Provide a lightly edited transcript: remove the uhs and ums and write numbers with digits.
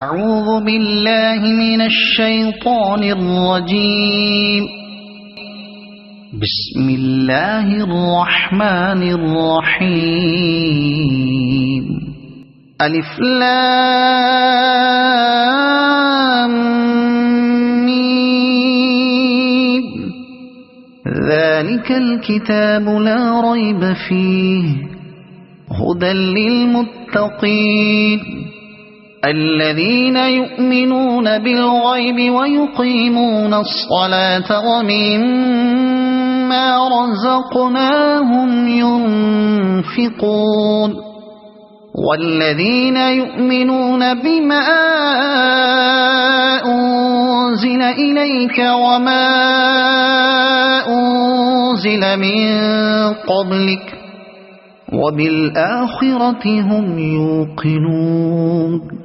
أعوذ بالله من الشيطان الرجيم. بسم الله الرحمن الرحيم. ألف لام ميم. ذلك الكتاب لا ريب فيه هدى للمتقين الذين يؤمنون بالغيب ويقيمون الصلاة ومما رزقناهم ينفقون والذين يؤمنون بما أنزل إليك وما أنزل من قبلك وبالآخرة هم يوقنون.